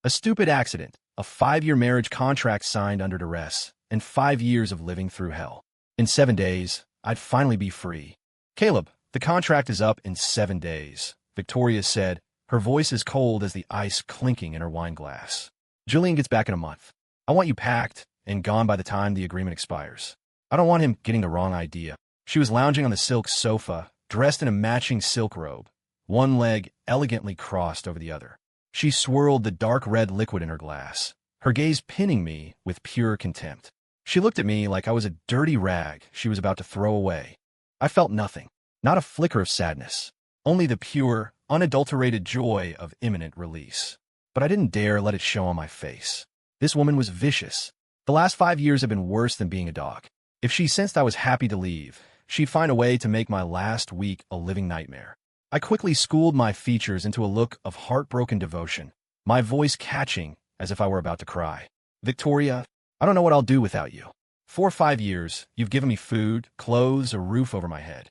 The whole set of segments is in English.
A stupid accident, a 5-year marriage contract signed under duress, and 5 years of living through hell. In 7 days, I'd finally be free. Caleb, the contract is up in 7 days, Victoria said, her voice as cold as the ice clinking in her wine glass. Julian gets back in a month. I want you packed and gone by the time the agreement expires. I don't want him getting the wrong idea. She was lounging on the silk sofa, dressed in a matching silk robe, one leg elegantly crossed over the other. She swirled the dark red liquid in her glass, her gaze pinning me with pure contempt. She looked at me like I was a dirty rag she was about to throw away. I felt nothing, not a flicker of sadness, only the pure, unadulterated joy of imminent release. But I didn't dare let it show on my face. This woman was vicious. The last 5 years had been worse than being a dog. If she sensed I was happy to leave, she'd find a way to make my last week a living nightmare. I quickly schooled my features into a look of heartbroken devotion, my voice catching as if I were about to cry. Victoria, I don't know what I'll do without you. 4 or 5 years, you've given me food, clothes, a roof over my head.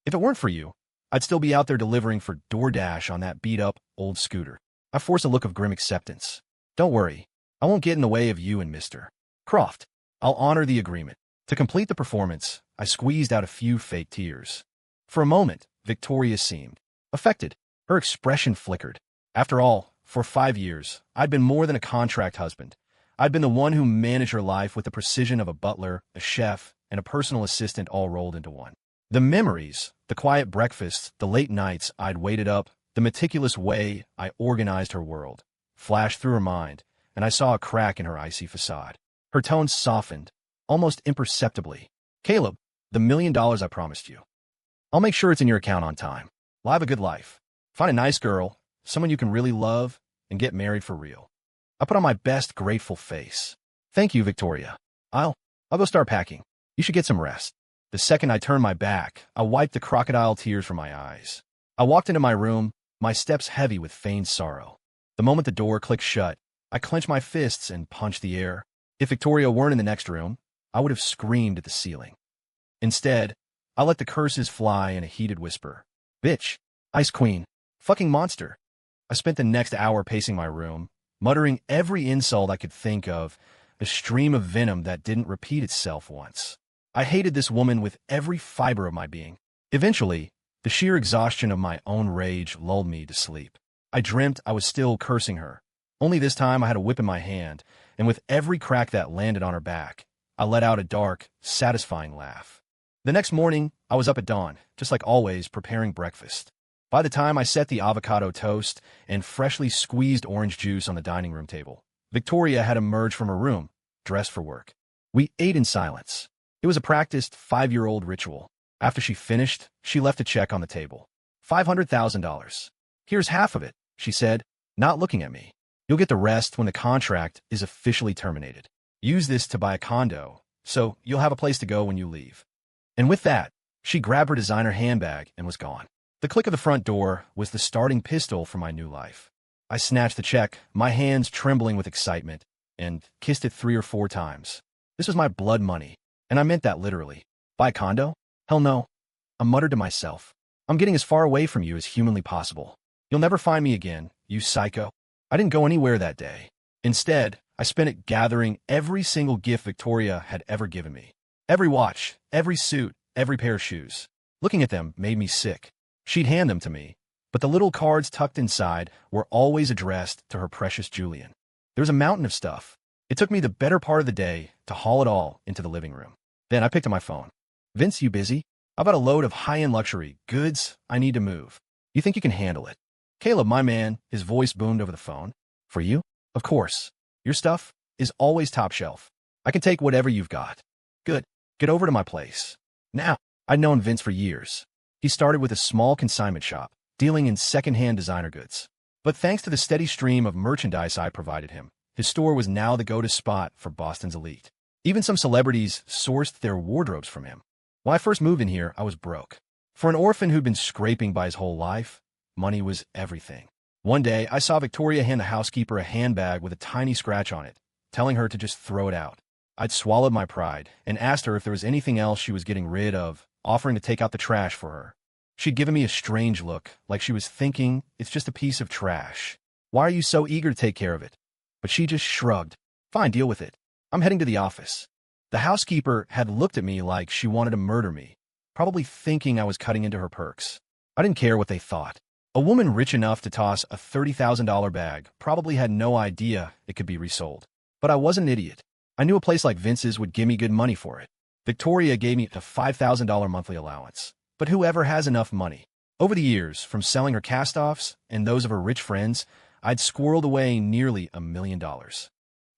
If it weren't for you, I'd still be out there delivering for DoorDash on that beat-up old scooter. I forced a look of grim acceptance. Don't worry, I won't get in the way of you and Mr. Croft. I'll honor the agreement. To complete the performance, I squeezed out a few fake tears. For a moment, Victoria seemed affected. Her expression flickered. After all, for 5 years, I'd been more than a contract husband. I'd been the one who managed her life with the precision of a butler, a chef, and a personal assistant all rolled into one. The memories, the quiet breakfasts, the late nights I'd waited up, the meticulous way I organized her world, flashed through her mind, and I saw a crack in her icy facade. Her tone softened, almost imperceptibly. Caleb, the $1 million I promised you. I'll make sure it's in your account on time. Live a good life. Find a nice girl, someone you can really love, and get married for real. I put on my best grateful face. Thank you, Victoria. I'll go start packing. You should get some rest. The second I turned my back, I wiped the crocodile tears from my eyes. I walked into my room, my steps heavy with feigned sorrow. The moment the door clicked shut, I clenched my fists and punched the air. If Victoria weren't in the next room, I would have screamed at the ceiling. Instead, I let the curses fly in a heated whisper. Bitch, Ice Queen, fucking monster. I spent the next hour pacing my room, muttering every insult I could think of, a stream of venom that didn't repeat itself once. I hated this woman with every fiber of my being. Eventually, the sheer exhaustion of my own rage lulled me to sleep. I dreamt I was still cursing her. Only this time I had a whip in my hand, and with every crack that landed on her back, I let out a dark, satisfying laugh. The next morning, I was up at dawn, just like always, preparing breakfast. By the time I set the avocado toast and freshly squeezed orange juice on the dining room table, Victoria had emerged from her room, dressed for work. We ate in silence. It was a practiced 5-year-old ritual. After she finished, she left a check on the table. $500,000. Here's half of it, she said, not looking at me. You'll get the rest when the contract is officially terminated. Use this to buy a condo, so you'll have a place to go when you leave. And with that, she grabbed her designer handbag and was gone. The click of the front door was the starting pistol for my new life. I snatched the check, my hands trembling with excitement, and kissed it 3 or 4 times. This was my blood money, and I meant that literally. Buy a condo? Hell no. I muttered to myself. I'm getting as far away from you as humanly possible. You'll never find me again, you psycho. I didn't go anywhere that day. Instead, I spent it gathering every single gift Victoria had ever given me. Every watch, every suit, every pair of shoes. Looking at them made me sick. She'd hand them to me, but the little cards tucked inside were always addressed to her precious Julian. There was a mountain of stuff. It took me the better part of the day to haul it all into the living room. Then I picked up my phone. Vince, you busy? I've got a load of high-end luxury goods I need to move. You think you can handle it? Caleb, my man, his voice boomed over the phone. For you? Of course. Your stuff is always top shelf. I can take whatever you've got. Good. Get over to my place. Now, I'd known Vince for years. He started with a small consignment shop, dealing in second-hand designer goods. But thanks to the steady stream of merchandise I provided him, his store was now the go-to spot for Boston's elite. Even some celebrities sourced their wardrobes from him. When I first moved in here, I was broke. For an orphan who'd been scraping by his whole life, money was everything. One day, I saw Victoria hand the housekeeper a handbag with a tiny scratch on it, telling her to just throw it out. I'd swallowed my pride and asked her if there was anything else she was getting rid of, offering to take out the trash for her. She'd given me a strange look, like she was thinking, it's just a piece of trash. Why are you so eager to take care of it? but she just shrugged. Fine, deal with it. I'm heading to the office. The housekeeper had looked at me like she wanted to murder me, probably thinking I was cutting into her perks. I didn't care what they thought. A woman rich enough to toss a $30,000 bag probably had no idea it could be resold. But I wasn't an idiot. I knew a place like Vince's would give me good money for it. Victoria gave me a $5,000 monthly allowance. But whoever has enough money? Over the years, from selling her cast-offs and those of her rich friends, I'd squirreled away nearly $1 million.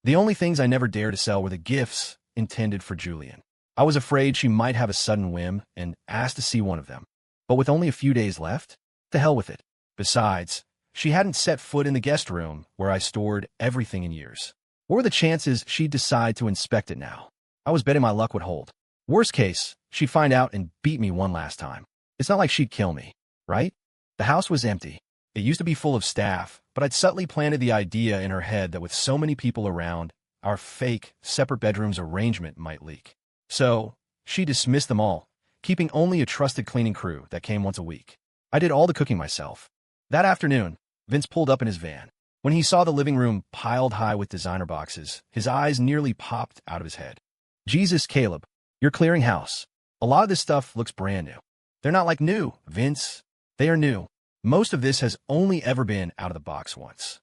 The only things I never dared to sell were the gifts intended for Julian. I was afraid she might have a sudden whim and asked to see one of them. But with only a few days left, to hell with it. Besides, she hadn't set foot in the guest room where I stored everything in years. What were the chances she'd decide to inspect it now? I was betting my luck would hold. Worst case, she'd find out and beat me one last time. It's not like she'd kill me, right? The house was empty. It used to be full of staff, but I'd subtly planted the idea in her head that with so many people around, our fake, separate bedrooms arrangement might leak. So, she dismissed them all, keeping only a trusted cleaning crew that came once a week. I did all the cooking myself. That afternoon, Vince pulled up in his van. When he saw the living room piled high with designer boxes, his eyes nearly popped out of his head. Jesus, Caleb, you're clearing house. A lot of this stuff looks brand new. They're not like new, Vince. They are new. Most of this has only ever been out of the box once.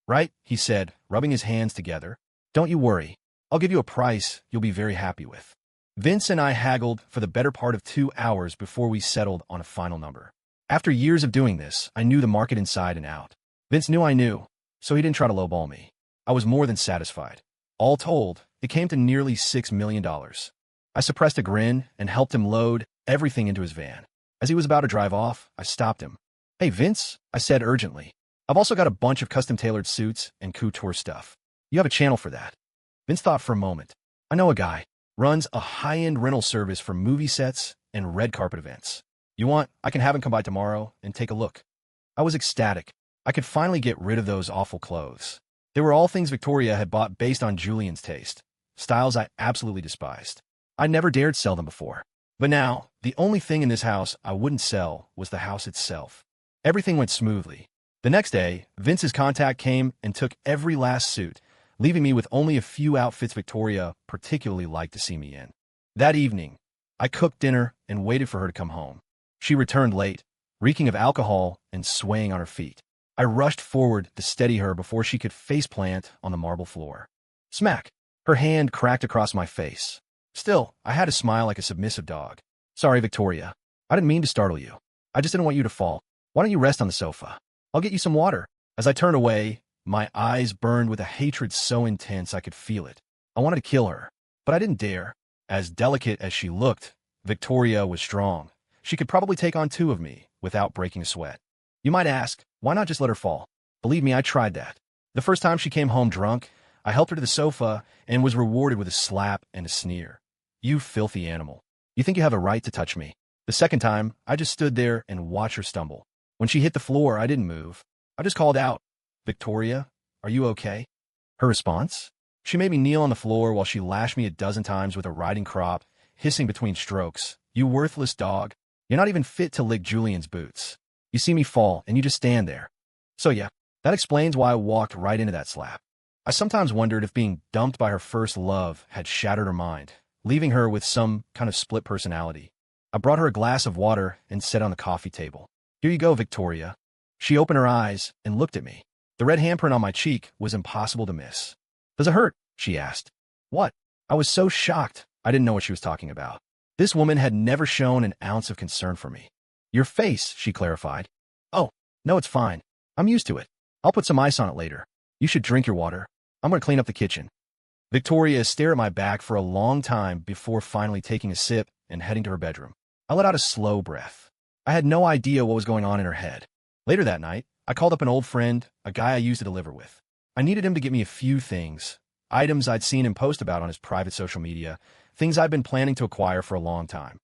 Right? He said, rubbing his hands together. Don't you worry. I'll give you a price you'll be very happy with. Vince and I haggled for the better part of 2 hours before we settled on a final number. After years of doing this, I knew the market inside and out. Vince knew I knew, so he didn't try to lowball me. I was more than satisfied. All told, it came to nearly $6 million. I suppressed a grin and helped him load everything into his van. As he was about to drive off, I stopped him. Hey, Vince, I said urgently. I've also got a bunch of custom-tailored suits and couture stuff. You have a channel for that. Vince thought for a moment. I know a guy. Runs a high-end rental service for movie sets and red carpet events. You want, I can have him come by tomorrow and take a look. I was ecstatic. I could finally get rid of those awful clothes. They were all things Victoria had bought based on Julian's taste, styles I absolutely despised. I never dared sell them before. But now, the only thing in this house I wouldn't sell was the house itself. Everything went smoothly. The next day, Vince's contact came and took every last suit, leaving me with only a few outfits Victoria particularly liked to see me in. That evening, I cooked dinner and waited for her to come home. She returned late, reeking of alcohol and swaying on her feet. I rushed forward to steady her before she could faceplant on the marble floor. Smack! Her hand cracked across my face. Still, I had to smile like a submissive dog. Sorry, Victoria. I didn't mean to startle you. I just didn't want you to fall. Why don't you rest on the sofa? I'll get you some water. As I turned away, my eyes burned with a hatred so intense I could feel it. I wanted to kill her, but I didn't dare. As delicate as she looked, Victoria was strong. She could probably take on 2 of me without breaking a sweat. You might ask, why not just let her fall? Believe me, I tried that. The first time she came home drunk, I helped her to the sofa and was rewarded with a slap and a sneer. You filthy animal. You think you have a right to touch me? The second time, I just stood there and watched her stumble. When she hit the floor, I didn't move. I just called out, Victoria, are you okay? Her response? She made me kneel on the floor while she lashed me a dozen times with a riding crop, hissing between strokes. You worthless dog. You're not even fit to lick Julian's boots. You see me fall, and you just stand there. So yeah, that explains why I walked right into that slap. I sometimes wondered if being dumped by her first love had shattered her mind, leaving her with some kind of split personality. I brought her a glass of water and set it on the coffee table. Here you go, Victoria. She opened her eyes and looked at me. The red handprint on my cheek was impossible to miss. Does it hurt? She asked. What? I was so shocked, I didn't know what she was talking about. This woman had never shown an ounce of concern for me. Your face, she clarified. Oh, no, it's fine. I'm used to it. I'll put some ice on it later. You should drink your water. I'm going to clean up the kitchen. Victoria stared at my back for a long time before finally taking a sip and heading to her bedroom. I let out a slow breath. I had no idea what was going on in her head. Later that night, I called up an old friend, a guy I used to deliver with. I needed him to get me a few things, items I'd seen him post about on his private social media, things I'd been planning to acquire for a long time.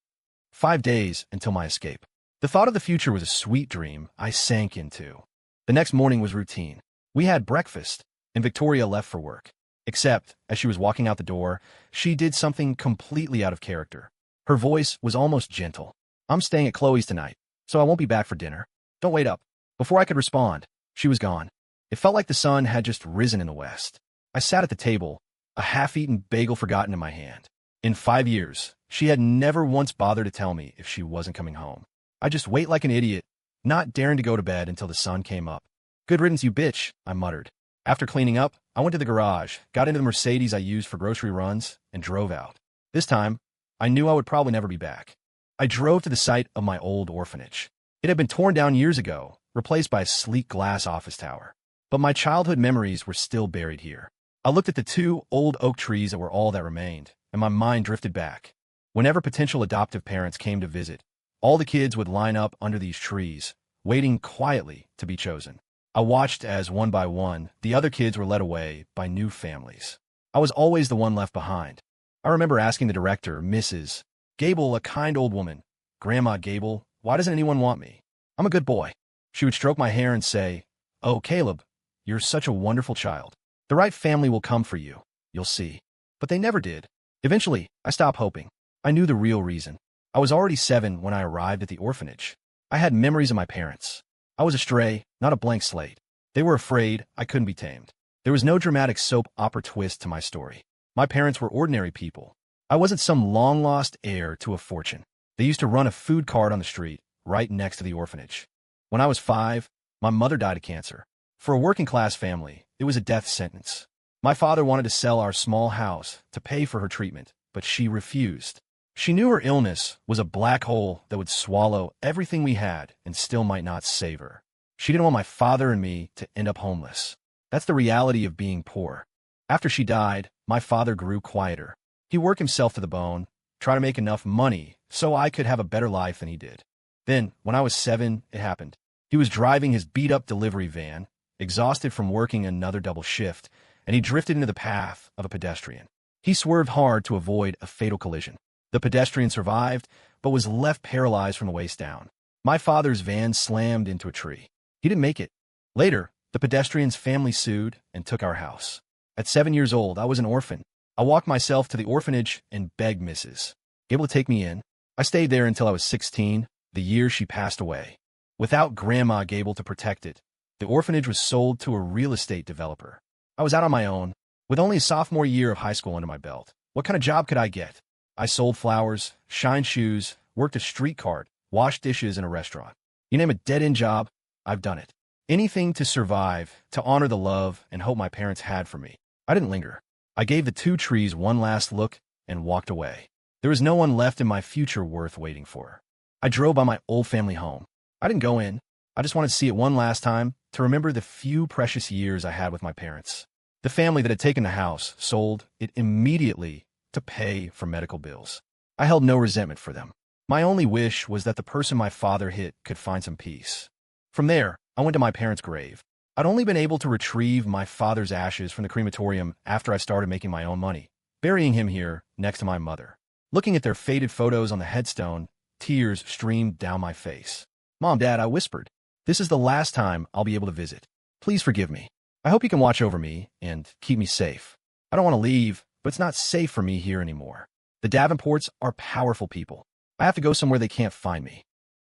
5 days until my escape. The thought of the future was a sweet dream I sank into. The next morning was routine. We had breakfast, and Victoria left for work. Except, as she was walking out the door, she did something completely out of character. Her voice was almost gentle. I'm staying at Chloe's tonight, so I won't be back for dinner. Don't wait up. Before I could respond, she was gone. It felt like the sun had just risen in the west. I sat at the table, a half-eaten bagel forgotten in my hand. In 5 years, she had never once bothered to tell me if she wasn't coming home. I just wait like an idiot, not daring to go to bed until the sun came up. "Good riddance, you bitch," I muttered. After cleaning up, I went to the garage, got into the Mercedes I used for grocery runs, and drove out. This time, I knew I would probably never be back. I drove to the site of my old orphanage. It had been torn down years ago, replaced by a sleek glass office tower. But my childhood memories were still buried here. I looked at the 2 old oak trees that were all that remained, and my mind drifted back. Whenever potential adoptive parents came to visit, all the kids would line up under these trees, waiting quietly to be chosen. I watched as, one by one, the other kids were led away by new families. I was always the one left behind. I remember asking the director, Mrs. Gable, a kind old woman, "Grandma Gable, why doesn't anyone want me? I'm a good boy." She would stroke my hair and say, "Oh, Caleb, you're such a wonderful child. The right family will come for you. You'll see." But they never did. Eventually, I stopped hoping. I knew the real reason. I was already 7 when I arrived at the orphanage. I had memories of my parents. I was a stray, not a blank slate. They were afraid I couldn't be tamed. There was no dramatic soap opera twist to my story. My parents were ordinary people. I wasn't some long-lost heir to a fortune. They used to run a food cart on the street, right next to the orphanage. When I was 5, my mother died of cancer. For a working-class family, it was a death sentence. My father wanted to sell our small house to pay for her treatment, but she refused. She knew her illness was a black hole that would swallow everything we had and still might not save her. She didn't want my father and me to end up homeless. That's the reality of being poor. After she died, my father grew quieter. He worked himself to the bone, tried to make enough money so I could have a better life than he did. Then, when I was 7, it happened. He was driving his beat-up delivery van, exhausted from working another double shift, and he drifted into the path of a pedestrian. He swerved hard to avoid a fatal collision. The pedestrian survived, but was left paralyzed from the waist down. My father's van slammed into a tree. He didn't make it. Later, the pedestrian's family sued and took our house. At 7 years old, I was an orphan. I walked myself to the orphanage and begged Mrs. Gable to take me in. I stayed there until I was 16, the year she passed away. Without Grandma Gable to protect it, the orphanage was sold to a real estate developer. I was out on my own, with only a sophomore year of high school under my belt. What kind of job could I get? I sold flowers, shined shoes, worked a street cart, washed dishes in a restaurant. You name a dead-end job, I've done it. Anything to survive, to honor the love and hope my parents had for me. I didn't linger. I gave the 2 trees one last look and walked away. There was no one left in my future worth waiting for. I drove by my old family home. I didn't go in. I just wanted to see it one last time, to remember the few precious years I had with my parents. The family that had taken the house sold it immediately to pay for medical bills. I held no resentment for them. My only wish was that the person my father hit could find some peace. From there, I went to my parents' grave. I'd only been able to retrieve my father's ashes from the crematorium after I started making my own money, burying him here next to my mother. Looking at their faded photos on the headstone, tears streamed down my face. "Mom, Dad," I whispered, "this is the last time I'll be able to visit. Please forgive me. I hope you can watch over me and keep me safe. I don't want to leave, but it's not safe for me here anymore. The Davenports are powerful people. I have to go somewhere they can't find me."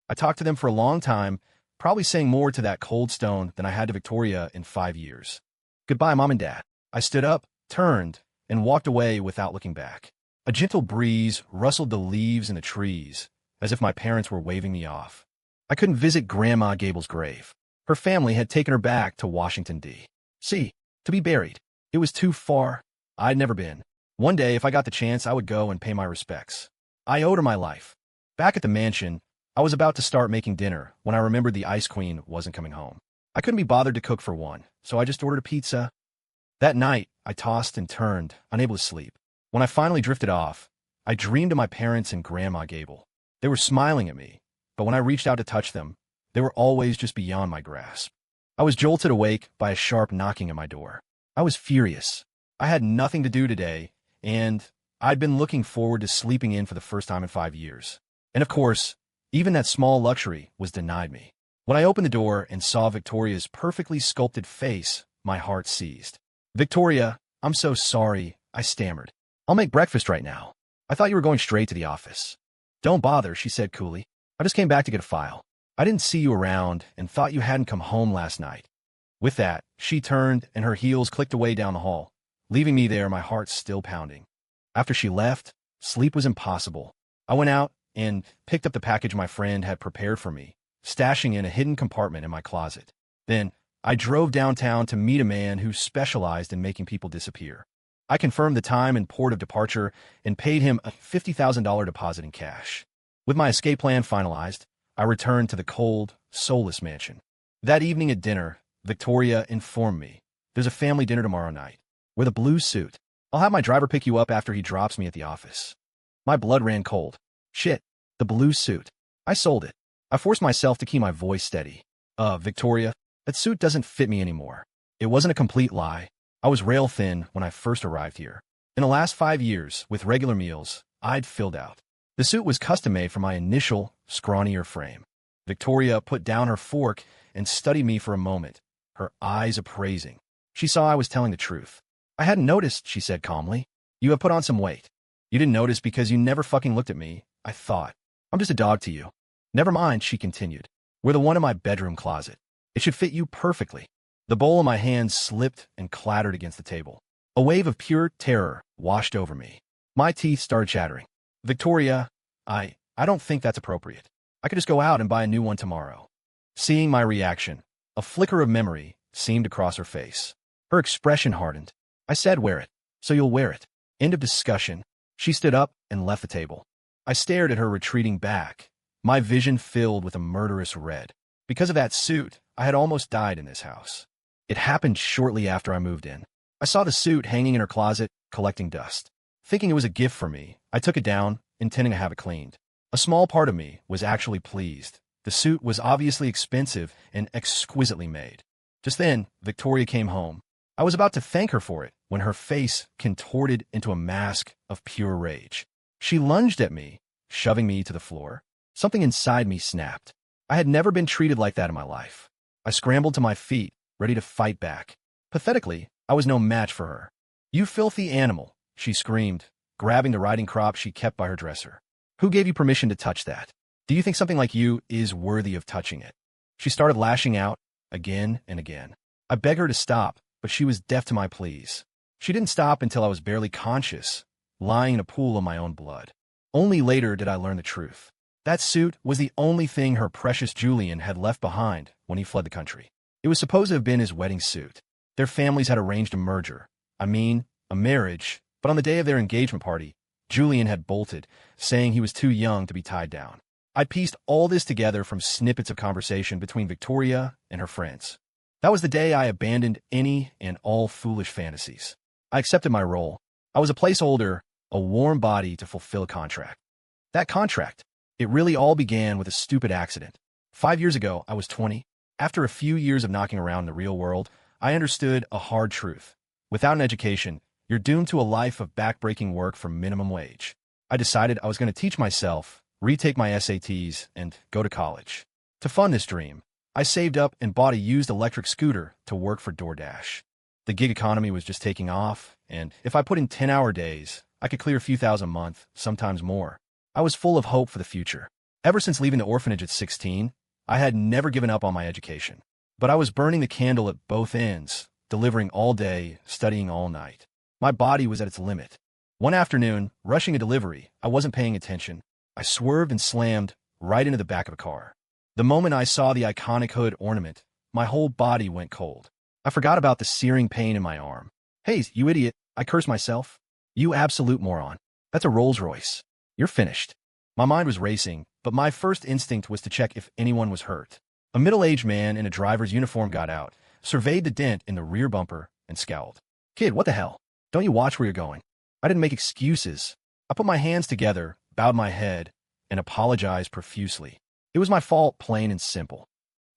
I talked to them for a long time, probably saying more to that cold stone than I had to Victoria in 5 years. "Goodbye, Mom and Dad." I stood up, turned, and walked away without looking back. A gentle breeze rustled the leaves in the trees, as if my parents were waving me off. I couldn't visit Grandma Gable's grave. Her family had taken her back to Washington, D.C. to be buried. It was too far. I'd never been. One day, if I got the chance, I would go and pay my respects. I owed her my life. Back at the mansion, I was about to start making dinner when I remembered the Ice Queen wasn't coming home. I couldn't be bothered to cook for one, so I just ordered a pizza. That night, I tossed and turned, unable to sleep. When I finally drifted off, I dreamed of my parents and Grandma Gable. They were smiling at me, but when I reached out to touch them, they were always just beyond my grasp. I was jolted awake by a sharp knocking at my door. I was furious. I had nothing to do today, and I'd been looking forward to sleeping in for the first time in 5 years. And of course, even that small luxury was denied me. When I opened the door and saw Victoria's perfectly sculpted face, my heart seized. "Victoria, I'm so sorry," I stammered. "I'll make breakfast right now. I thought you were going straight to the office." "Don't bother," she said coolly. "I just came back to get a file. I didn't see you around and thought you hadn't come home last night." With that, she turned and her heels clicked away down the hall, leaving me there, my heart still pounding. After she left, sleep was impossible. I went out and picked up the package my friend had prepared for me, stashing in a hidden compartment in my closet. Then, I drove downtown to meet a man who specialized in making people disappear. I confirmed the time and port of departure and paid him a $50,000 deposit in cash. With my escape plan finalized, I returned to the cold, soulless mansion. That evening at dinner, Victoria informed me, "There's a family dinner tomorrow night. Wear the blue suit. I'll have my driver pick you up after he drops me at the office." My blood ran cold. Shit, the blue suit. I sold it. I forced myself to keep my voice steady. Victoria, that suit doesn't fit me anymore." It wasn't a complete lie. I was rail thin when I first arrived here. In the last 5 years, with regular meals, I'd filled out. The suit was custom-made for my initial, scrawnier frame. Victoria put down her fork and studied me for a moment, her eyes appraising. She saw I was telling the truth. "I hadn't noticed," she said calmly. "You have put on some weight." "You didn't notice because you never fucking looked at me," I thought. "I'm just a dog to you." "Never mind," she continued. "We're the one in my bedroom closet. It should fit you perfectly." The bowl in my hand slipped and clattered against the table. A wave of pure terror washed over me. My teeth started chattering. "Victoria, I don't think that's appropriate. I could just go out and buy a new one tomorrow." Seeing my reaction, a flicker of memory seemed to cross her face. Her expression hardened. I said, "Wear it, so you'll wear it." End of discussion. She stood up and left the table. I stared at her retreating back, my vision filled with a murderous red. Because of that suit, I had almost died in this house. It happened shortly after I moved in. I saw the suit hanging in her closet, collecting dust. Thinking it was a gift for me, I took it down, intending to have it cleaned. A small part of me was actually pleased. The suit was obviously expensive and exquisitely made. Just then, Victoria came home. I was about to thank her for it when her face contorted into a mask of pure rage. She lunged at me, shoving me to the floor. Something inside me snapped. I had never been treated like that in my life. I scrambled to my feet, ready to fight back. Pathetically, I was no match for her. "You filthy animal," she screamed, grabbing the riding crop she kept by her dresser. "Who gave you permission to touch that? Do you think something like you is worthy of touching it?" She started lashing out, again and again. I begged her to stop, but she was deaf to my pleas. She didn't stop until I was barely conscious, lying in a pool of my own blood. Only later did I learn the truth. That suit was the only thing her precious Julian had left behind when he fled the country. It was supposed to have been his wedding suit. Their families had arranged a merger. I mean, a marriage, but on the day of their engagement party, Julian had bolted, saying he was too young to be tied down. I pieced all this together from snippets of conversation between Victoria and her friends. That was the day I abandoned any and all foolish fantasies. I accepted my role. I was a placeholder, a warm body to fulfill a contract. That contract, it really all began with a stupid accident. 5 years ago, I was 20. After a few years of knocking around in the real world, I understood a hard truth. Without an education, you're doomed to a life of backbreaking work for minimum wage. I decided I was going to teach myself, retake my SATs, and go to college. To fund this dream, I saved up and bought a used electric scooter to work for DoorDash. The gig economy was just taking off, and if I put in 10-hour days, I could clear a few thousand a month, sometimes more. I was full of hope for the future. Ever since leaving the orphanage at 16, I had never given up on my education. But I was burning the candle at both ends, delivering all day, studying all night. My body was at its limit. One afternoon, rushing a delivery, I wasn't paying attention. I swerved and slammed right into the back of a car. The moment I saw the iconic hood ornament, my whole body went cold. I forgot about the searing pain in my arm. "Hey, you idiot," I cursed myself. "You absolute moron. That's a Rolls Royce. You're finished." My mind was racing, but my first instinct was to check if anyone was hurt. A middle-aged man in a driver's uniform got out, surveyed the dent in the rear bumper, and scowled. "Kid, what the hell? Don't you watch where you're going?" I didn't make excuses. I put my hands together, bowed my head, and apologized profusely. It was my fault, plain and simple.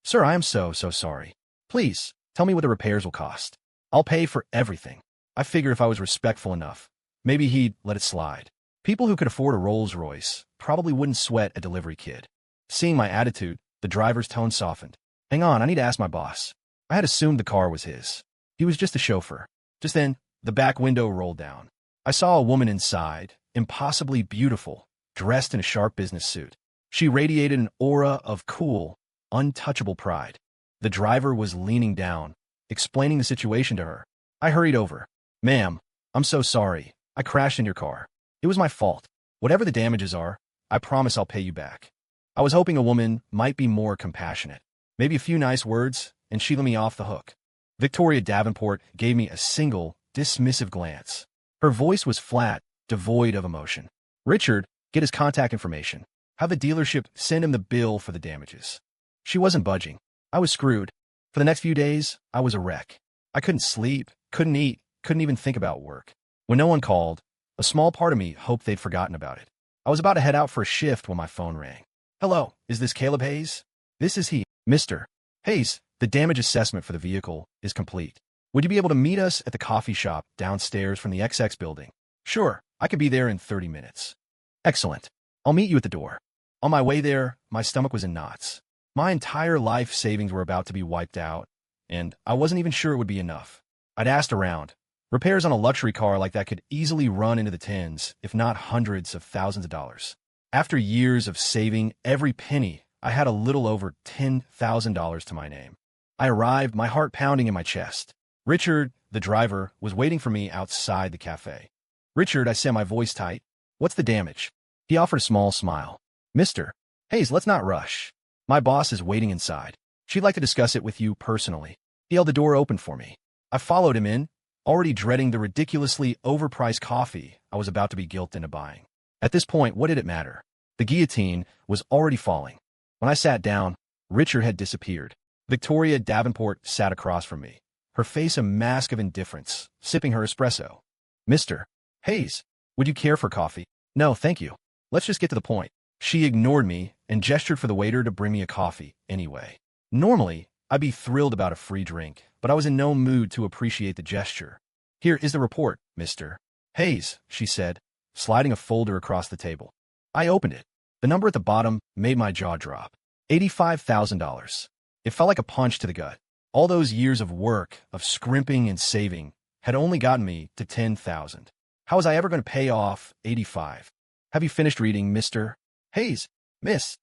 "Sir, I am so sorry. Please, tell me what the repairs will cost. I'll pay for everything." I figured if I was respectful enough, maybe he'd let it slide. People who could afford a Rolls Royce probably wouldn't sweat a delivery kid. Seeing my attitude, the driver's tone softened. "Hang on, I need to ask my boss." I had assumed the car was his. He was just a chauffeur. Just then, the back window rolled down. I saw a woman inside, impossibly beautiful, dressed in a sharp business suit. She radiated an aura of cool, untouchable pride. The driver was leaning down, explaining the situation to her. I hurried over. "Ma'am, I'm so sorry. I crashed in your car. It was my fault. Whatever the damages are, I promise I'll pay you back." I was hoping a woman might be more compassionate. Maybe a few nice words, and she'd let me off the hook. Victoria Davenport gave me a single, dismissive glance. Her voice was flat, devoid of emotion. "Richard, get his contact information. Have the dealership send him the bill for the damages." She wasn't budging. I was screwed. For the next few days, I was a wreck. I couldn't sleep, couldn't eat, couldn't even think about work. When no one called, a small part of me hoped they'd forgotten about it. I was about to head out for a shift when my phone rang. "Hello, is this Caleb Hayes?" "This is he, Mr. Hayes. The damage assessment for the vehicle is complete. Would you be able to meet us at the coffee shop downstairs from the XX building?" "Sure, I could be there in 30 minutes. "Excellent. I'll meet you at the door." On my way there, my stomach was in knots. My entire life savings were about to be wiped out, and I wasn't even sure it would be enough. I'd asked around. Repairs on a luxury car like that could easily run into the tens, if not hundreds of thousands of dollars. After years of saving every penny, I had a little over $10,000 to my name. I arrived, my heart pounding in my chest. Richard, the driver, was waiting for me outside the cafe. "Richard," I said, my voice tight, "what's the damage?" He offered a small smile. "Mr. Hayes, let's not rush. My boss is waiting inside. She'd like to discuss it with you personally." He held the door open for me. I followed him in, already dreading the ridiculously overpriced coffee I was about to be guilted into buying. At this point, what did it matter? The guillotine was already falling. When I sat down, Richard had disappeared. Victoria Davenport sat across from me, her face a mask of indifference, sipping her espresso. "Mr. Hayes, would you care for coffee?" "No, thank you. Let's just get to the point." She ignored me and gestured for the waiter to bring me a coffee anyway. Normally, I'd be thrilled about a free drink, but I was in no mood to appreciate the gesture. "Here is the report, Mr. Hayes," she said, sliding a folder across the table. I opened it. The number at the bottom made my jaw drop. $85,000. It felt like a punch to the gut. All those years of work, of scrimping and saving, had only gotten me to $10,000. How was I ever going to pay off $85,000? "Have you finished reading, Mr. Hayes?" "Miss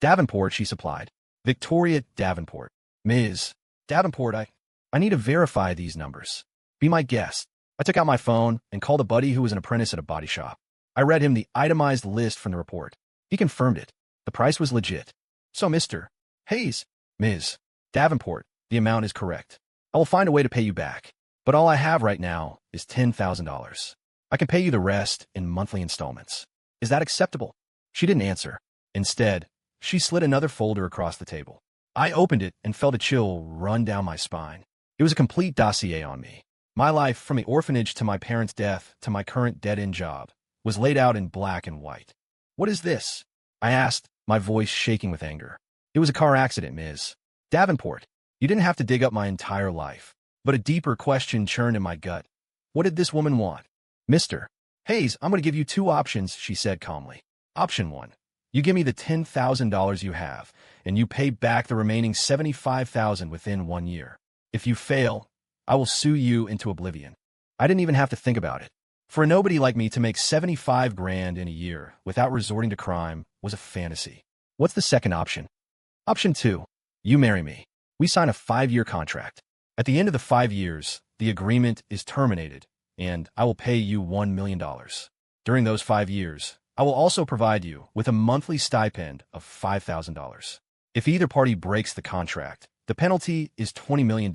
Davenport," she supplied. "Victoria Davenport. Ms. Davenport, I need to verify these numbers. Be my guest." I took out my phone and called a buddy who was an apprentice at a body shop. I read him the itemized list from the report. He confirmed it. The price was legit. "So, Mr. Hayes, Ms. Davenport, the amount is correct. I will find a way to pay you back, but all I have right now is $10,000. I can pay you the rest in monthly installments. Is that acceptable?" She didn't answer. Instead, she slid another folder across the table. I opened it and felt a chill run down my spine. It was a complete dossier on me. My life, from the orphanage to my parents' death to my current dead-end job, was laid out in black and white. "What is this?" I asked, my voice shaking with anger. "It was a car accident, Ms. Davenport. You didn't have to dig up my entire life." But a deeper question churned in my gut. What did this woman want? "Mr. Hayes, I'm going to give you two options," she said calmly. "Option 1. You give me the $10,000 you have, and you pay back the remaining $75,000 within 1 year. If you fail, I will sue you into oblivion." I didn't even have to think about it. For a nobody like me to make $75,000 in a year without resorting to crime was a fantasy. "What's the second option?" "Option 2. You marry me. We sign a 5-year contract. At the end of the 5 years, the agreement is terminated, and I will pay you $1 million. During those 5 years, I will also provide you with a monthly stipend of $5,000. If either party breaks the contract, the penalty is $20 million.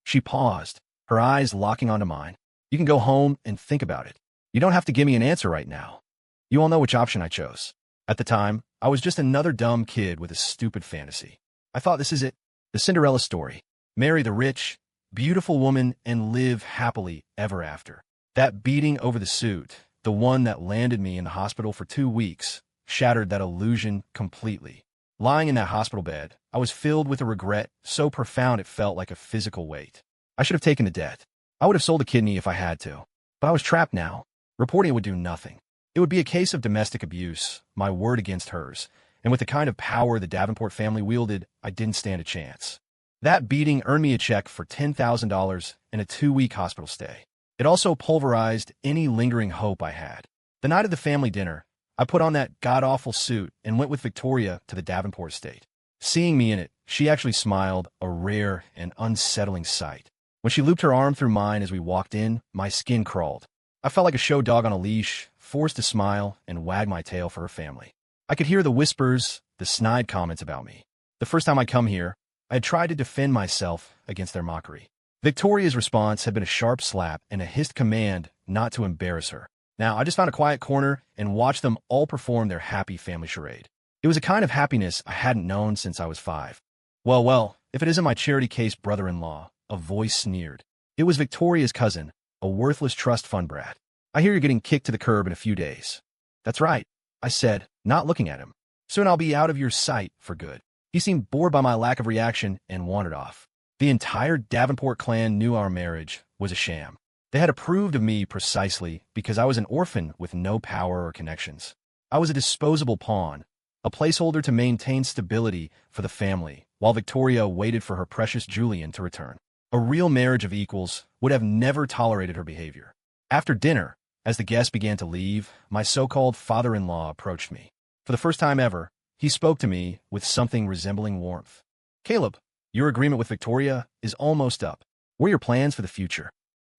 She paused, her eyes locking onto mine. "You can go home and think about it. You don't have to give me an answer right now." You all know which option I chose. At the time, I was just another dumb kid with a stupid fantasy. I thought, this is it. The Cinderella story. Marry the rich, beautiful woman and live happily ever after. That beating over the suit, the one that landed me in the hospital for 2 weeks, shattered that illusion completely. Lying in that hospital bed, I was filled with a regret so profound it felt like a physical weight. I should have taken the debt. I would have sold a kidney if I had to. But I was trapped now. Reporting it would do nothing. It would be a case of domestic abuse, my word against hers, and with the kind of power the Davenport family wielded, I didn't stand a chance. That beating earned me a check for $10,000 and a 2-week hospital stay. It also pulverized any lingering hope I had. The night of the family dinner, I put on that god-awful suit and went with Victoria to the Davenport estate. Seeing me in it, she actually smiled, a rare and unsettling sight. When she looped her arm through mine as we walked in, my skin crawled. I felt like a show dog on a leash, forced to smile and wag my tail for her family. I could hear the whispers, the snide comments about me. The first time I'd come here, I had tried to defend myself against their mockery. Victoria's response had been a sharp slap and a hissed command not to embarrass her. Now, I just found a quiet corner and watched them all perform their happy family charade. It was a kind of happiness I hadn't known since I was 5. Well, if it isn't my charity case brother-in-law, a voice sneered. It was Victoria's cousin, a worthless trust fund brat. I hear you're getting kicked to the curb in a few days. That's right, I said, not looking at him. Soon I'll be out of your sight for good. He seemed bored by my lack of reaction and wandered off. The entire Davenport clan knew our marriage was a sham. They had approved of me precisely because I was an orphan with no power or connections. I was a disposable pawn, a placeholder to maintain stability for the family, while Victoria waited for her precious Julian to return. A real marriage of equals would have never tolerated her behavior. After dinner, as the guests began to leave, my so-called father-in-law approached me. For the first time ever, he spoke to me with something resembling warmth. Caleb, your agreement with Victoria is almost up. What are your plans for the future?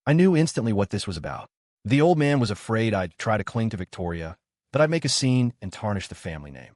I knew instantly what this was about. The old man was afraid I'd try to cling to Victoria, that I'd make a scene and tarnish the family name.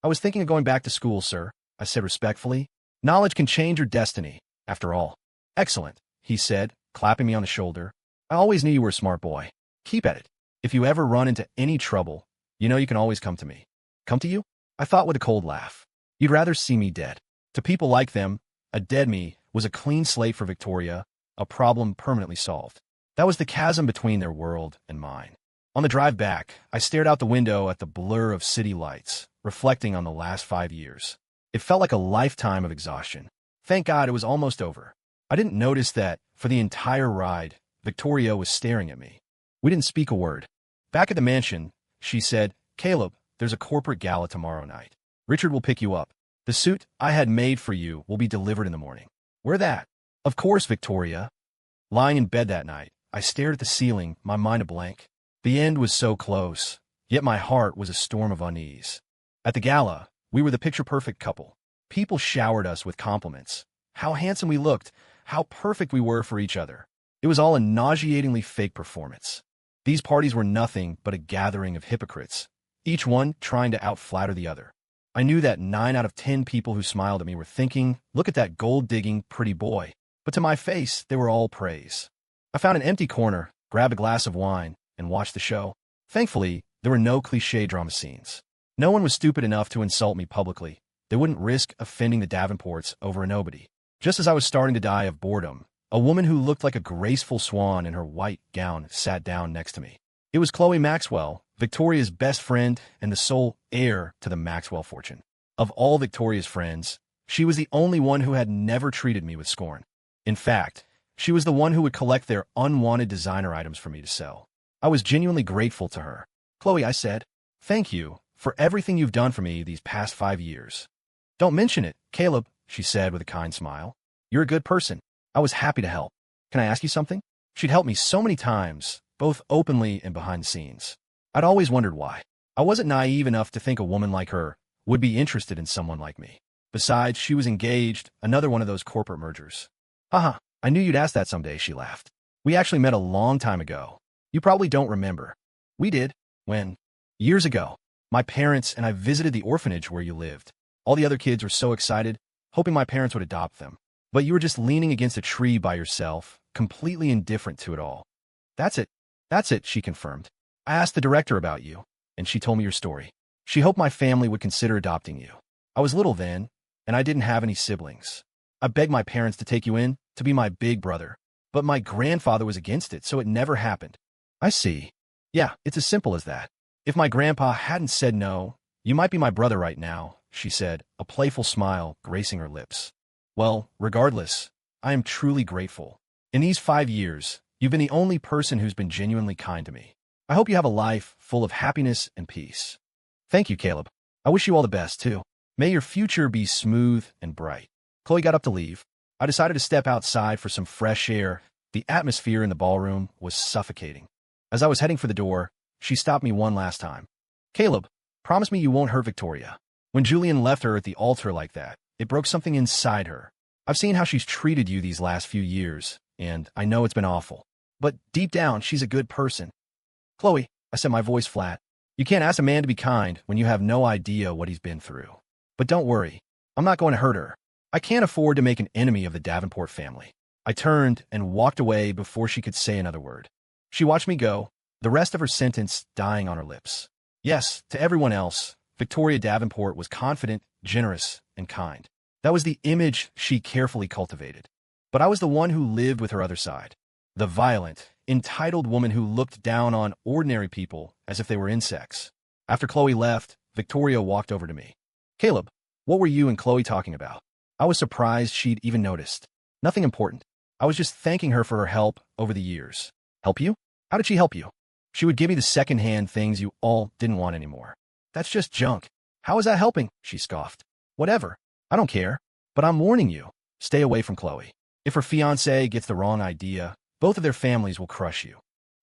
I was thinking of going back to school, sir, I said respectfully. Knowledge can change your destiny, after all. Excellent, he said, clapping me on the shoulder. I always knew you were a smart boy. Keep at it. If you ever run into any trouble, you know you can always come to me. Come to you? I thought with a cold laugh. You'd rather see me dead. To people like them, a dead me was a clean slate for Victoria, a problem permanently solved. That was the chasm between their world and mine. On the drive back, I stared out the window at the blur of city lights, reflecting on the last 5 years. It felt like a lifetime of exhaustion. Thank God it was almost over. I didn't notice that, for the entire ride, Victoria was staring at me. We didn't speak a word. Back at the mansion, she said, Caleb, there's a corporate gala tomorrow night. Richard will pick you up. The suit I had made for you will be delivered in the morning. Where that? Of course, Victoria. Lying in bed that night, I stared at the ceiling, my mind a blank. The end was so close, yet my heart was a storm of unease. At the gala, we were the picture-perfect couple. People showered us with compliments. How handsome we looked, how perfect we were for each other. It was all a nauseatingly fake performance. These parties were nothing but a gathering of hypocrites, each one trying to outflatter the other. I knew that 9 out of 10 people who smiled at me were thinking, look at that gold-digging, pretty boy. But to my face, they were all praise. I found an empty corner, grabbed a glass of wine, and watched the show. Thankfully, there were no cliché drama scenes. No one was stupid enough to insult me publicly. They wouldn't risk offending the Davenports over a nobody. Just as I was starting to die of boredom, a woman who looked like a graceful swan in her white gown sat down next to me. It was Chloe Maxwell, Victoria's best friend and the sole heir to the Maxwell fortune. Of all Victoria's friends, she was the only one who had never treated me with scorn. In fact, she was the one who would collect their unwanted designer items for me to sell. I was genuinely grateful to her. Chloe, I said, thank you for everything you've done for me these past 5 years. Don't mention it, Caleb, she said with a kind smile. You're a good person. I was happy to help. Can I ask you something? She'd helped me so many times, both openly and behind the scenes. I'd always wondered why. I wasn't naive enough to think a woman like her would be interested in someone like me. Besides, she was engaged, another one of those corporate mergers. Haha, I knew you'd ask that someday, she laughed. We actually met a long time ago. You probably don't remember. We did. When? Years ago. My parents and I visited the orphanage where you lived. All the other kids were so excited, hoping my parents would adopt them. But you were just leaning against a tree by yourself, completely indifferent to it all. That's it, she confirmed. I asked the director about you, and she told me your story. She hoped my family would consider adopting you. I was little then, and I didn't have any siblings. I begged my parents to take you in, to be my big brother. But my grandfather was against it, so it never happened. I see. Yeah, it's as simple as that. If my grandpa hadn't said no, you might be my brother right now, she said, a playful smile gracing her lips. Well, regardless, I am truly grateful. In these 5 years, you've been the only person who's been genuinely kind to me. I hope you have a life full of happiness and peace. Thank you, Caleb. I wish you all the best, too. May your future be smooth and bright. Chloe got up to leave. I decided to step outside for some fresh air. The atmosphere in the ballroom was suffocating. As I was heading for the door, she stopped me one last time. Caleb, promise me you won't hurt Victoria. When Julian left her at the altar like that, It broke something inside her. I've seen how she's treated you these last few years, and I know it's been awful. But deep down, she's a good person. Chloe, I said, my voice flat. You can't ask a man to be kind when you have no idea what he's been through. But don't worry, I'm not going to hurt her. I can't afford to make an enemy of the Davenport family. I turned and walked away before she could say another word. She watched me go, the rest of her sentence dying on her lips. Yes, to everyone else, Victoria Davenport was confident, generous, and kind. That was the image she carefully cultivated. But I was the one who lived with her other side. The violent, entitled woman who looked down on ordinary people as if they were insects. After Chloe left, Victoria walked over to me. Caleb, what were you and Chloe talking about? I was surprised she'd even noticed. Nothing important. I was just thanking her for her help over the years. Help you? How did she help you? She would give me the second-hand things you all didn't want anymore. That's just junk. How is that helping? She scoffed. Whatever. I don't care. But I'm warning you. Stay away from Chloe. If her fiancé gets the wrong idea, both of their families will crush you.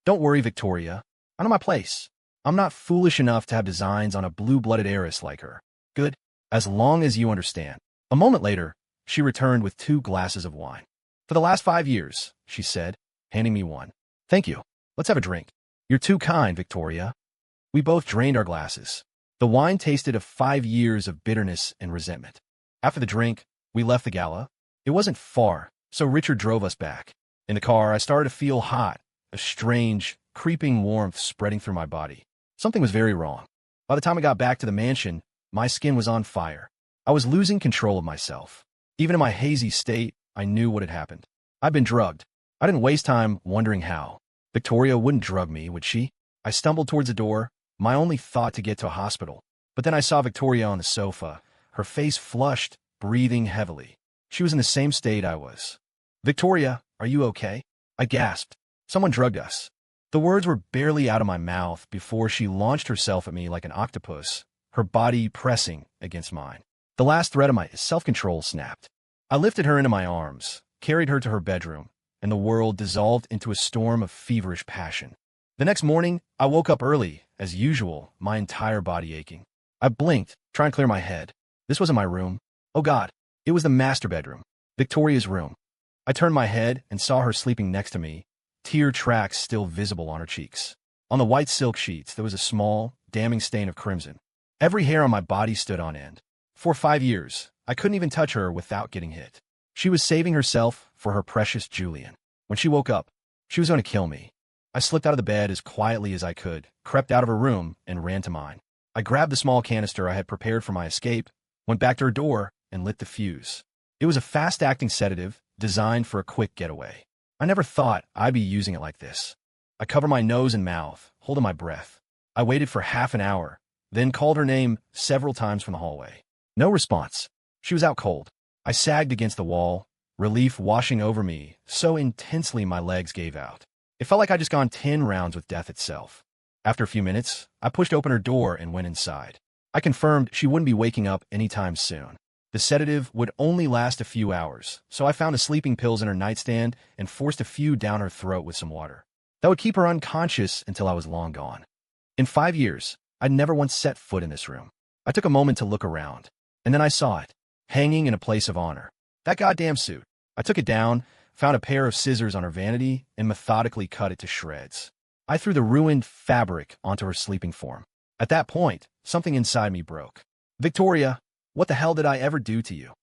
Don't worry, Victoria. I know my place. I'm not foolish enough to have designs on a blue-blooded heiress like her. Good. As long as you understand. A moment later, she returned with 2 glasses of wine. For the last 5 years, she said, handing me one. Thank you. Let's have a drink. You're too kind, Victoria. We both drained our glasses. The wine tasted of 5 years of bitterness and resentment. After the drink, we left the gala. It wasn't far, so Richard drove us back. In the car, I started to feel hot, a strange, creeping warmth spreading through my body. Something was very wrong. By the time I got back to the mansion, my skin was on fire. I was losing control of myself. Even in my hazy state, I knew what had happened. I'd been drugged. I didn't waste time wondering how. Victoria wouldn't drug me, would she? I stumbled towards the door, my only thought to get to a hospital. But then I saw Victoria on the sofa, her face flushed, breathing heavily. She was in the same state I was. Victoria, are you okay? I gasped. Someone drugged us. The words were barely out of my mouth before she launched herself at me like an octopus, her body pressing against mine. The last thread of my self-control snapped. I lifted her into my arms, carried her to her bedroom, and the world dissolved into a storm of feverish passion. The next morning, I woke up early, as usual, my entire body aching. I blinked, trying to clear my head. This wasn't my room. Oh God, it was the master bedroom, Victoria's room. I turned my head and saw her sleeping next to me, tear tracks still visible on her cheeks. On the white silk sheets, there was a small, damning stain of crimson. Every hair on my body stood on end. For 5 years, I couldn't even touch her without getting hit. She was saving herself for her precious Julian. When she woke up, she was going to kill me. I slipped out of the bed as quietly as I could, crept out of her room, and ran to mine. I grabbed the small canister I had prepared for my escape, went back to her door, and lit the fuse. It was a fast-acting sedative designed for a quick getaway. I never thought I'd be using it like this. I covered my nose and mouth, holding my breath. I waited for half an hour, then called her name several times from the hallway. No response. She was out cold. I sagged against the wall, relief washing over me so intensely my legs gave out. It felt like I'd just gone 10 rounds with death itself. After a few minutes, I pushed open her door and went inside. I confirmed she wouldn't be waking up anytime soon. The sedative would only last a few hours, so I found the sleeping pills in her nightstand and forced a few down her throat with some water. That would keep her unconscious until I was long gone. In 5 years, I'd never once set foot in this room. I took a moment to look around, and then I saw it, hanging in a place of honor. That goddamn suit. I took it down, found a pair of scissors on her vanity, and methodically cut it to shreds. I threw the ruined fabric onto her sleeping form. At that point, something inside me broke. Victoria, what the hell did I ever do to you?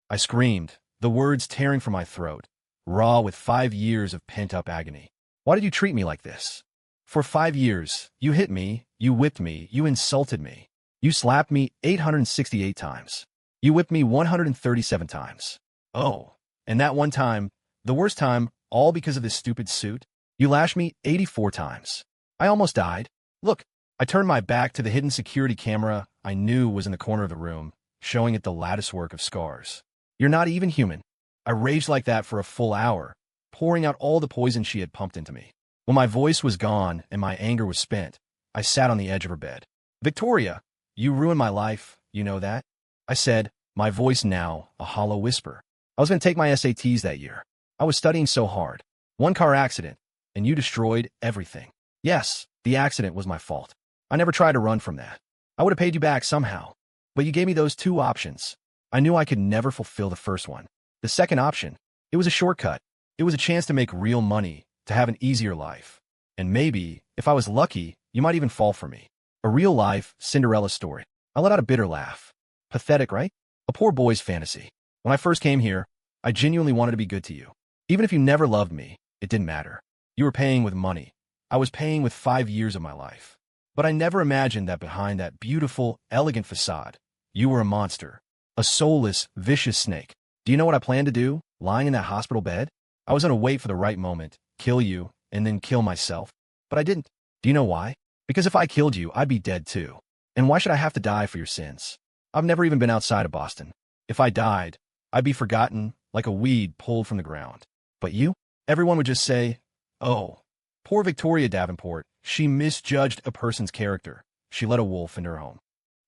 I screamed, the words tearing from my throat, raw with 5 years of pent-up agony. Why did you treat me like this? For 5 years, you hit me, you whipped me, you insulted me. You slapped me 868 times. You whipped me 137 times. Oh, and that one time, the worst time, all because of this stupid suit, you lashed me 84 times. I almost died. Look, I turned my back to the hidden security camera I knew was in the corner of the room, showing it the latticework of scars. You're not even human. I raged like that for a full hour, pouring out all the poison she had pumped into me. When my voice was gone and my anger was spent, I sat on the edge of her bed. Victoria, you ruined my life, you know that? I said, my voice now a hollow whisper. I was going to take my SATs that year. I was studying so hard. One car accident, and you destroyed everything. Yes, the accident was my fault. I never tried to run from that. I would have paid you back somehow. But you gave me those 2 options. I knew I could never fulfill the first one. The second option, it was a shortcut. It was a chance to make real money, to have an easier life. And maybe, if I was lucky, you might even fall for me. A real-life Cinderella story. I let out a bitter laugh. Pathetic, right? A poor boy's fantasy. When I first came here, I genuinely wanted to be good to you. Even if you never loved me, it didn't matter. You were paying with money. I was paying with 5 years of my life. But I never imagined that behind that beautiful, elegant facade, you were a monster. A soulless, vicious snake. Do you know what I planned to do, lying in that hospital bed? I was going to wait for the right moment, kill you, and then kill myself. But I didn't. Do you know why? Because if I killed you, I'd be dead too. And why should I have to die for your sins? I've never even been outside of Boston. If I died, I'd be forgotten, like a weed pulled from the ground. But you? Everyone would just say, oh, poor Victoria Davenport, she misjudged a person's character. She let a wolf into her home.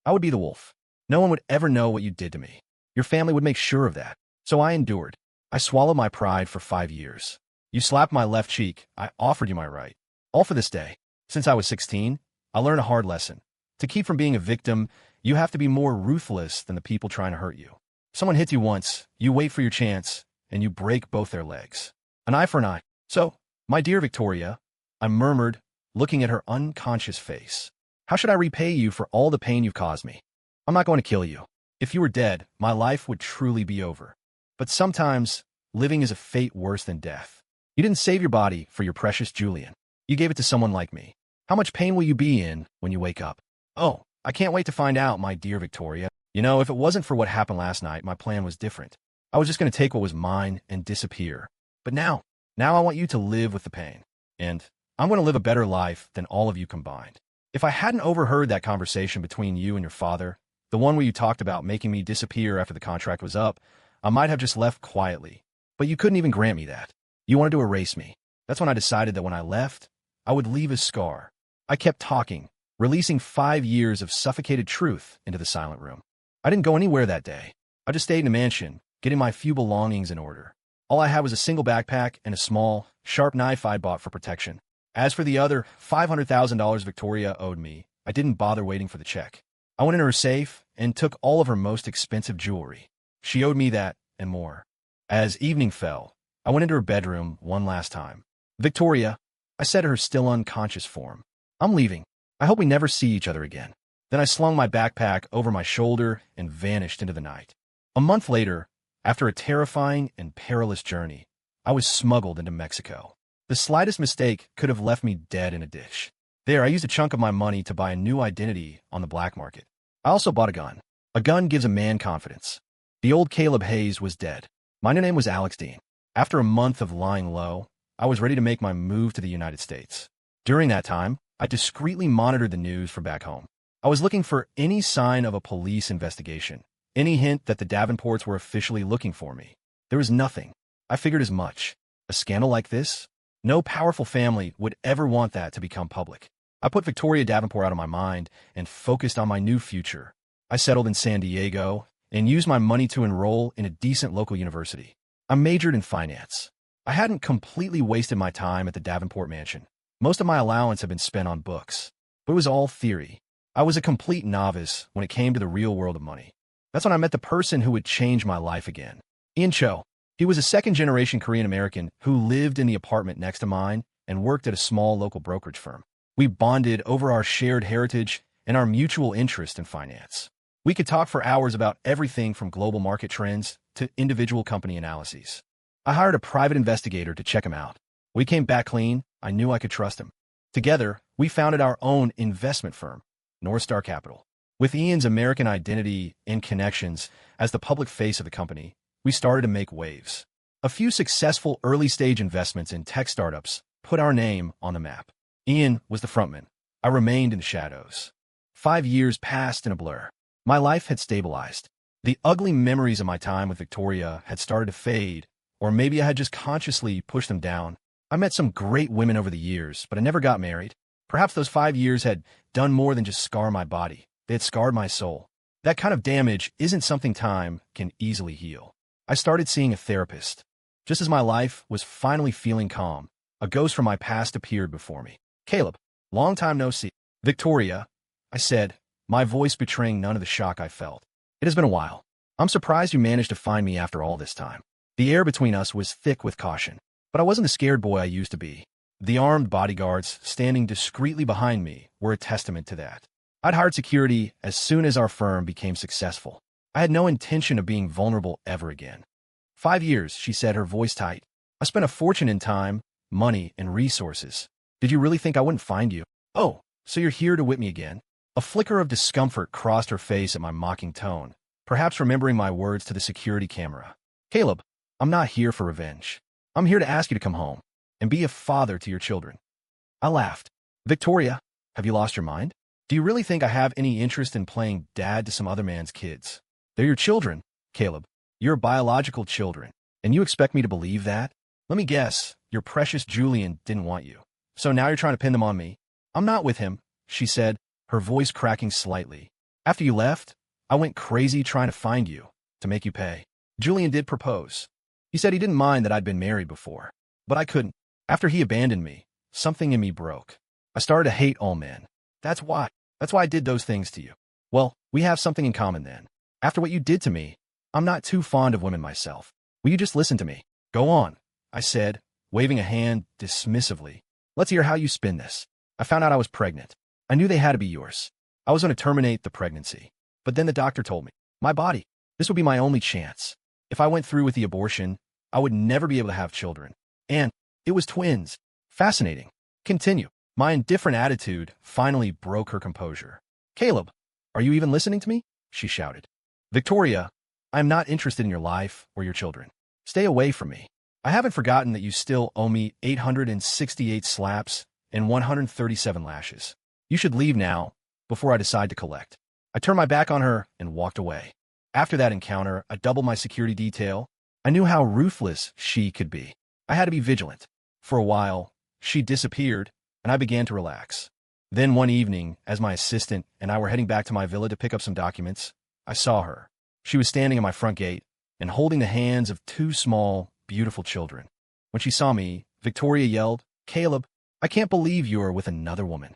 I would be the wolf. No one would ever know what you did to me. Your family would make sure of that. So I endured. I swallowed my pride for 5 years. You slapped my left cheek. I offered you my right. All for this day. Since I was 16, I learned a hard lesson. To keep from being a victim, you have to be more ruthless than the people trying to hurt you. Someone hits you once, you wait for your chance, and you break both their legs. An eye for an eye. So, my dear Victoria, I murmured, looking at her unconscious face. How should I repay you for all the pain you've caused me? I'm not going to kill you. If you were dead, my life would truly be over. But sometimes, living is a fate worse than death. You didn't save your body for your precious Julian. You gave it to someone like me. How much pain will you be in when you wake up? Oh, I can't wait to find out, my dear Victoria. You know, if it wasn't for what happened last night, my plan was different. I was just going to take what was mine and disappear. But now I want you to live with the pain. And I'm going to live a better life than all of you combined. If I hadn't overheard that conversation between you and your father, the one where you talked about making me disappear after the contract was up, I might have just left quietly. But you couldn't even grant me that. You wanted to erase me. That's when I decided that when I left, I would leave a scar. I kept talking, releasing 5 years of suffocated truth into the silent room. I didn't go anywhere that day. I just stayed in a mansion, getting my few belongings in order. All I had was a single backpack and a small, sharp knife I'd bought for protection. As for the other $500,000 Victoria owed me, I didn't bother waiting for the check. I went into her safe and took all of her most expensive jewelry. She owed me that and more. As evening fell, I went into her bedroom one last time. Victoria, I said to her still unconscious form, I'm leaving. I hope we never see each other again. Then I slung my backpack over my shoulder and vanished into the night. A month later, after a terrifying and perilous journey, I was smuggled into Mexico. The slightest mistake could have left me dead in a ditch. There, I used a chunk of my money to buy a new identity on the black market. I also bought a gun. A gun gives a man confidence. The old Caleb Hayes was dead. My new name was Alex Dean. After a month of lying low, I was ready to make my move to the United States. During that time, I discreetly monitored the news from back home. I was looking for any sign of a police investigation, any hint that the Davenports were officially looking for me. There was nothing. I figured as much. A scandal like this? No powerful family would ever want that to become public. I put Victoria Davenport out of my mind and focused on my new future. I settled in San Diego and used my money to enroll in a decent local university. I majored in finance. I hadn't completely wasted my time at the Davenport mansion. Most of my allowance had been spent on books, but it was all theory. I was a complete novice when it came to the real world of money. That's when I met the person who would change my life again. Ian Cho. He was a second-generation Korean-American who lived in the apartment next to mine and worked at a small local brokerage firm. We bonded over our shared heritage and our mutual interest in finance. We could talk for hours about everything from global market trends to individual company analyses. I hired a private investigator to check him out. We came back clean. I knew I could trust him. Together, we founded our own investment firm, North Star Capital. With Ian's American identity and connections as the public face of the company, we started to make waves. A few successful early-stage investments in tech startups put our name on the map. Ian was the frontman. I remained in the shadows. 5 years passed in a blur. My life had stabilized. The ugly memories of my time with Victoria had started to fade, or maybe I had just consciously pushed them down. I met some great women over the years, but I never got married. Perhaps those 5 years had done more than just scar my body. They had scarred my soul. That kind of damage isn't something time can easily heal. I started seeing a therapist. Just as my life was finally feeling calm, a ghost from my past appeared before me. Caleb, long time no see. Victoria, I said, my voice betraying none of the shock I felt. It has been a while. I'm surprised you managed to find me after all this time. The air between us was thick with caution, but I wasn't the scared boy I used to be. The armed bodyguards standing discreetly behind me were a testament to that. I'd hired security as soon as our firm became successful. I had no intention of being vulnerable ever again. 5 years, she said, her voice tight. I spent a fortune in time, money, and resources. Did you really think I wouldn't find you? Oh, so you're here to whip me again? A flicker of discomfort crossed her face at my mocking tone, perhaps remembering my words to the security camera. Caleb, I'm not here for revenge. I'm here to ask you to come home and be a father to your children. I laughed. Victoria, have you lost your mind? Do you really think I have any interest in playing dad to some other man's kids? They're your children, Caleb. Your biological children. And you expect me to believe that? Let me guess, your precious Julian didn't want you. So now you're trying to pin them on me? I'm not with him, she said, her voice cracking slightly. After you left, I went crazy trying to find you, to make you pay. Julian did propose. He said he didn't mind that I'd been married before. But I couldn't. After he abandoned me, something in me broke. I started to hate all men. That's why I did those things to you. Well, we have something in common then. After what you did to me, I'm not too fond of women myself. Will you just listen to me? Go on, I said, waving a hand dismissively. Let's hear how you spin this. I found out I was pregnant. I knew they had to be yours. I was going to terminate the pregnancy. But then the doctor told me, my body, this would be my only chance. If I went through with the abortion, I would never be able to have children. And it was twins. Fascinating. Continue. My indifferent attitude finally broke her composure. Caleb, are you even listening to me? She shouted. Victoria, I am not interested in your life or your children. Stay away from me. I haven't forgotten that you still owe me 868 slaps and 137 lashes. You should leave now, before I decide to collect. I turned my back on her and walked away. After that encounter, I doubled my security detail. I knew how ruthless she could be. I had to be vigilant. For a while, she disappeared, and I began to relax. Then one evening, as my assistant and I were heading back to my villa to pick up some documents, I saw her. She was standing at my front gate and holding the hands of two small, beautiful children. When she saw me, Victoria yelled, Caleb, I can't believe you're with another woman.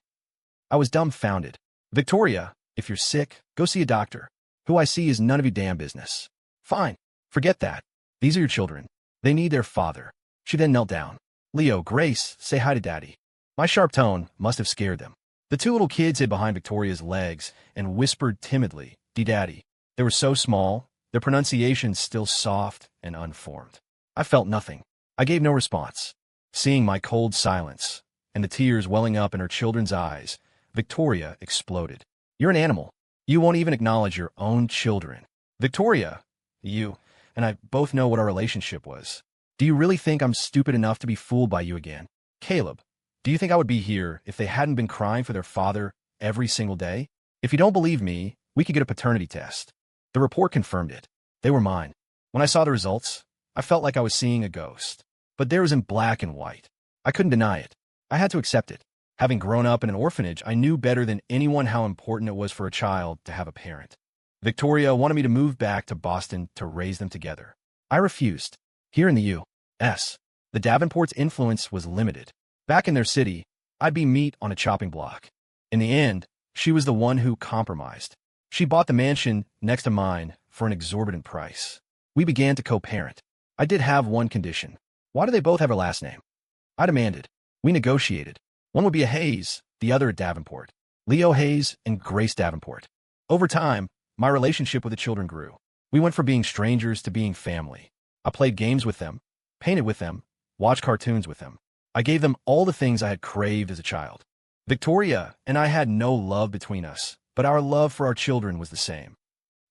I was dumbfounded. Victoria, if you're sick, go see a doctor. Who I see is none of your damn business. Fine. Forget that. These are your children. They need their father. She then knelt down. Leo, Grace, say hi to Daddy. My sharp tone must have scared them. The two little kids hid behind Victoria's legs and whispered timidly, Daddy. They were so small, their pronunciation still soft and unformed. I felt nothing. I gave no response. Seeing my cold silence and the tears welling up in her children's eyes, Victoria exploded. You're an animal. You won't even acknowledge your own children. Victoria, you and I both know what our relationship was. Do you really think I'm stupid enough to be fooled by you again? Caleb, do you think I would be here if they hadn't been crying for their father every single day? If you don't believe me, we could get a paternity test. The report confirmed it. They were mine. When I saw the results, I felt like I was seeing a ghost. But there was in black and white. I couldn't deny it. I had to accept it. Having grown up in an orphanage, I knew better than anyone how important it was for a child to have a parent. Victoria wanted me to move back to Boston to raise them together. I refused. Here in the U.S., the Davenports' influence was limited. Back in their city, I'd be meat on a chopping block. In the end, she was the one who compromised. She bought the mansion next to mine for an exorbitant price. We began to co-parent. I did have one condition. Why do they both have her last name? I demanded. We negotiated. One would be a Hayes, the other a Davenport. Leo Hayes and Grace Davenport. Over time, my relationship with the children grew. We went from being strangers to being family. I played games with them, painted with them, watched cartoons with them. I gave them all the things I had craved as a child. Victoria and I had no love between us, but our love for our children was the same.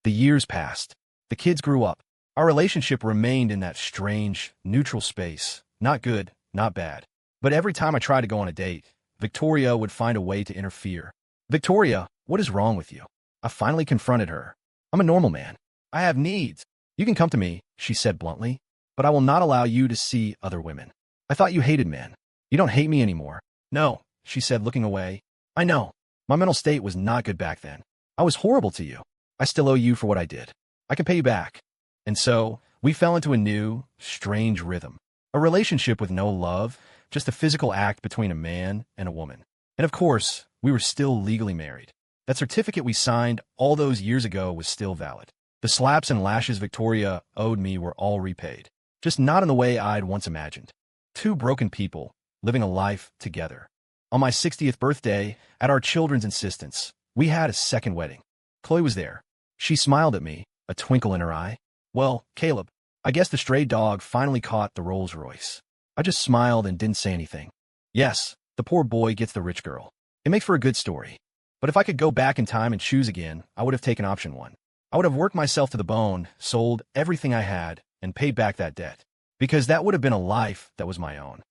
The years passed. The kids grew up. Our relationship remained in that strange, neutral space. Not good, not bad. But every time I tried to go on a date, Victoria would find a way to interfere. Victoria, what is wrong with you? I finally confronted her. I'm a normal man. I have needs. You can come to me, she said bluntly, but I will not allow you to see other women. I thought you hated men. You don't hate me anymore. No, she said, looking away. I know. My mental state was not good back then. I was horrible to you. I still owe you for what I did. I can pay you back. And so, we fell into a new, strange rhythm. A relationship with no love, just a physical act between a man and a woman. And of course, we were still legally married. That certificate we signed all those years ago was still valid. The slaps and lashes Victoria owed me were all repaid, just not in the way I'd once imagined. Two broken people living a life together. On my 60th birthday, at our children's insistence, we had a second wedding. Chloe was there. She smiled at me, a twinkle in her eye. Well, Caleb, I guess the stray dog finally caught the Rolls Royce. I just smiled and didn't say anything. Yes, the poor boy gets the rich girl. It makes for a good story. But if I could go back in time and choose again, I would have taken option one. I would have worked myself to the bone, sold everything I had, and paid back that debt. Because that would have been a life that was my own.